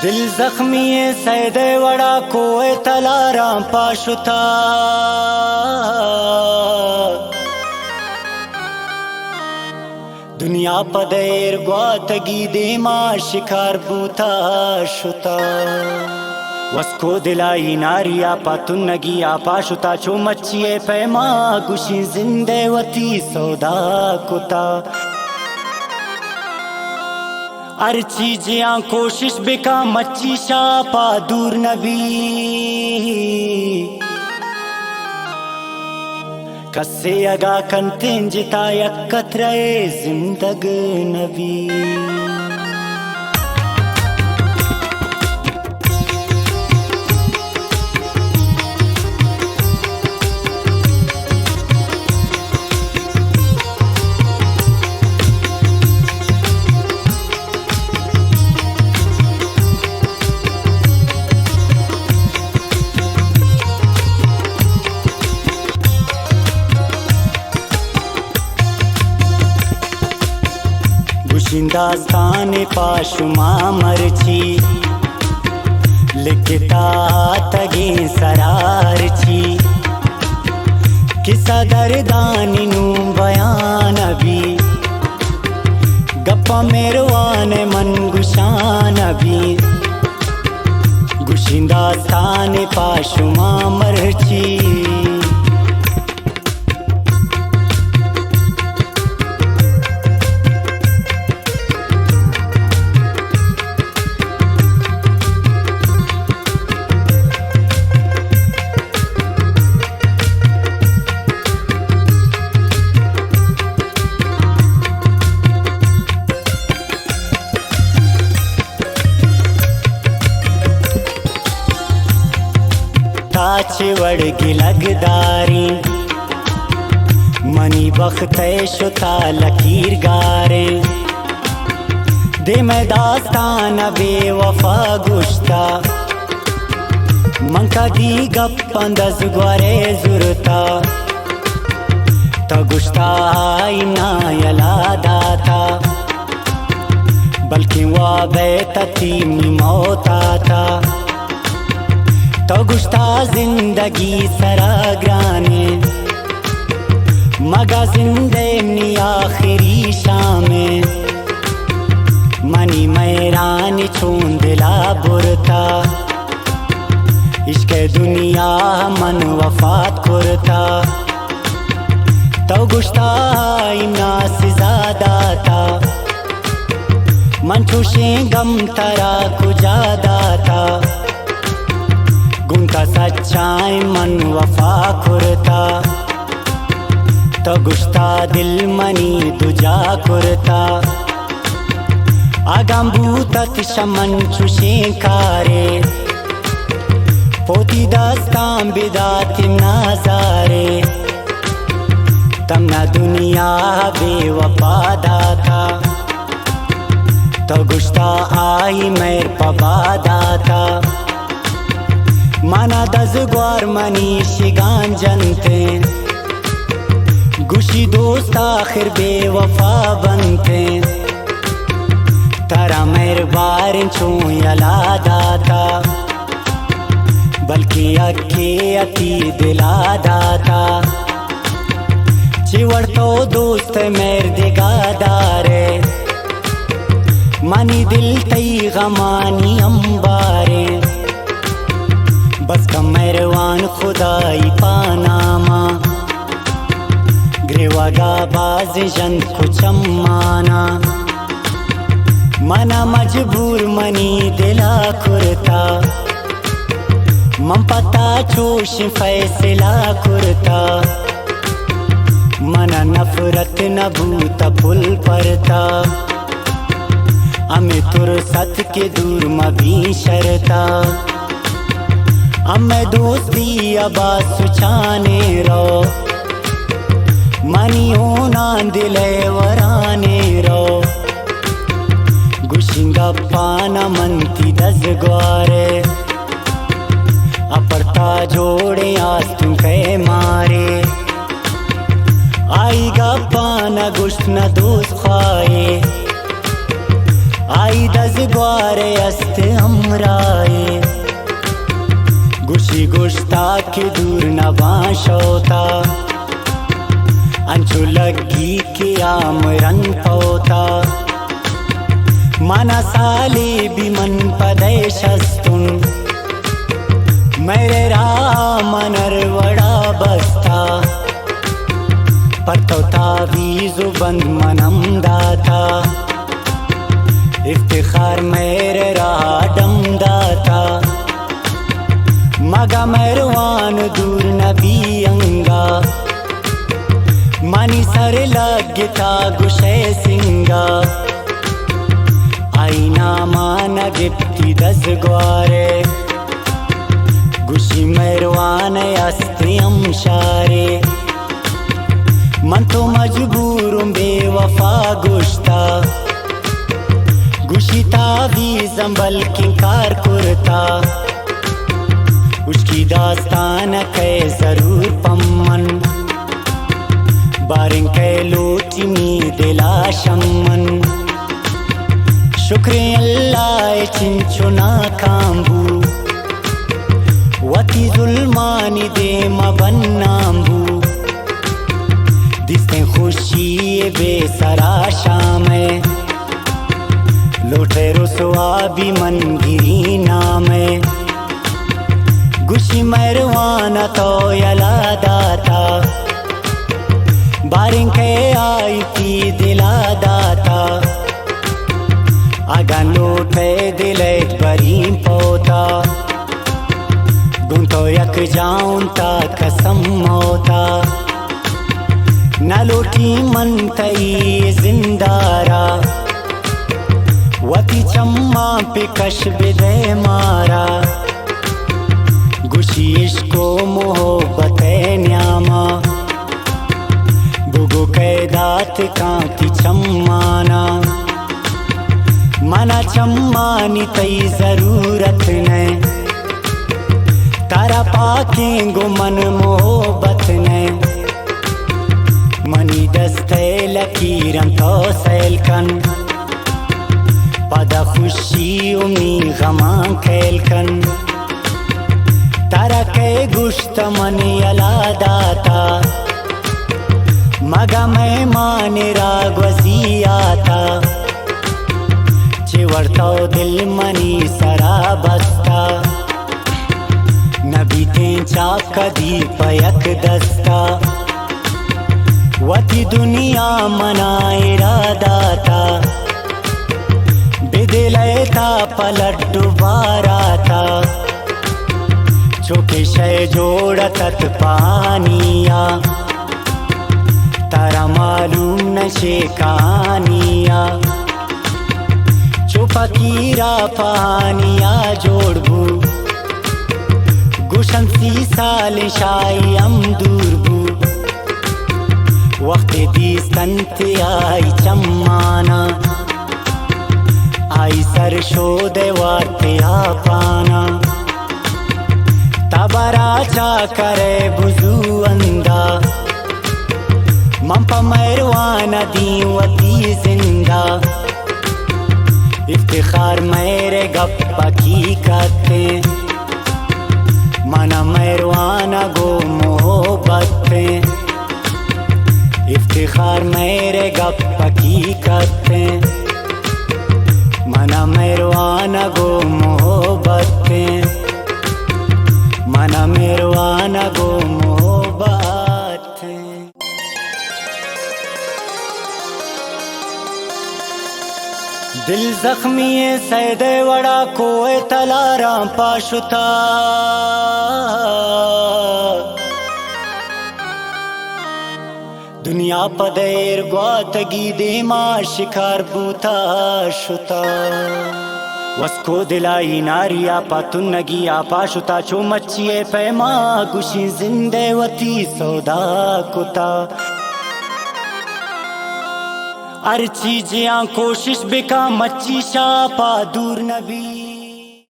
दिल जख्मी सैदे वड़ा कोए तलाराम पाशुता दुनिया पदेर ग्वातगी देमा शिकार बूता शुता वस्को दिलाई नारिया पातुन्नगी आपाशुता चो मच्छिए पैमा गुशी जिंदे वती सौदा कुता हर चीज यहाँ कोशिश बेका मच्छी शापा दूर नबी कस्से अगा कंतें जिता यकत्र जिंदग नबी दास्तान पाशुमा मरची लिखता तगे सरारची किसा दर्दानी नू बयान अभी गप्पा मेरवान मन गुशान अभी गुशिंदास्तान पाशुमा मरची ताचवड़ की लगदारी मनी बख्ते शुता लकीर गारे दे मैं दास्तान बेवफा गुश्ता मंका दी गप्पंदस ग्वारे जुरता तो गुश्ता आईना यला दाता बल्कि वा बेतती मौता था तो गुश्ता जिंदगी सराग्राने मगा जिंदगी आखिरी शामे मनी मैरान छोंदला बुरता इश्क दुनिया मन वफात कुरता तो गुश्ता इना से ज्यादा था मन छुशे गम तरा कुजादा था गुंता सच्चाई मन वफा कुरता तो गुश्ता दिल मनी दुजा कुरता आगम भूतत शमन चुशे कारे पोती दास्तां बिदातिम नाजारे तमना दुनिया बेवफा दाता तो गुश्ता आई मेर पबादा था माना दजग्वार मनी शिगान जनते गुशी दोस्त आखिर बेवफा बनते तारा मेर बार छू यला दाता बल्कि अके अति दिला दाता चिवड़ तो दोस्त मेर दिगादारे मनी दिल तई गमानी अंबारे बस का मेहरबान खुदाई पानामा ग्रेवागा बाज जन कुछ माना मना मजबूर मनी दिला कुरता मम पता चोश फैसला कुरता मना नफरत नबूत पुल परता अमे तुर सत के दूर मभी शरता अम्मे दोस्ती अबा सुचाने रो मनी होना दिले वराने रो गुशिंगा पाना मनती दजग्वारे अपरता जोड़े आज तुम कहे मारे आई गा पाना गुश्त न दोस्त खाए आई दज ग्वारे अस्त हमराए गुशी गुश्ता के दूर न बाशोता अंचु लगी के आमरन पोता मना साले भी मन पदेशस्तुन मेरे रामनर वड़ा बस्ता पर तो तावीज़ु बंद मनम दाता इफ्तिखार मेरे राडम दाता मगा मेरवान दूर नबी अंगा मनी सर लगता गुशे सिंगा आईना मान गिप्ती दस ग्वारे गुशी मेरवान अस्त्रियम शारे मन तो मजबूर बेवफा गुश्ता गुशी तावीज़ संभल किंकार कुरता उसकी दास्तान कै जरूर पम्मन बारिंग कै लोटी मी दिला शम्मन शुक्र अल्लाह चिंचुना कांबू वती जुल्मानी दे मबन्नांबू दिसे खुशी बेसरा शाम लोटे रुसवा भी मन गिरी नाम गुशी मरवाना तो यला दाता बारिंग के आई की दिला दाता आगा लोटे दिले बरी पोता गुन तो यक जाऊं ता कसम होता न लोटी मन तई जिंदारा वती चम्मा पे कश बिदे मारा गुशी इश्को मोहब्बत न्यामा बुगो कैदात कांति चम्माना मना चम्मानी तई जरूरत ने तारा पाके गो मन मोहब्बत ने मनी दस्ते लकीरम तो सैलकन पदा खुशी उमी गमा खेलकन तारा के गुश्त मन यला दाता मगा मैं माने राग वसी आता चिवरतो दिल मनी सरा बस्ता नबी तेंचा कदी पयक दस्ता वती दुनिया मना इरादाता बिदिलता पलट डुबाराता चोके शय जोड़तत पानिया तारा मालूम नशे कहानिया चुपकीरा पानिया जोड़बू गुशन सी साल शाई हम दूरबू वक्त दी संत आई चम्माना आई सर शोदे वाते पाना तबरा चा करे बुजू अंदा मंपा मैरवाना दीवती जिंदा इफ्तिखार मेरे गप्पा की करते मना मैरवाना गो मोहब्बत इफ्तिखार मेरे गप्पा की करते मना मैरवाना गो मोहब्बत मना मेरवाना गो मोहब्बत दिल जख्मी सैदे वड़ा कोए तलारा पाशुता दुनिया पदेर ग्वातगी देमा शिकार बूता शुता वस्को दिलाई नारिया पातुन्नगी आपाशुता चो मच्छिए पैमा गुशी जिंदे वती सौदा कुता हर चीज़ कोशिश बेका मच्छी शापा दूर नबी।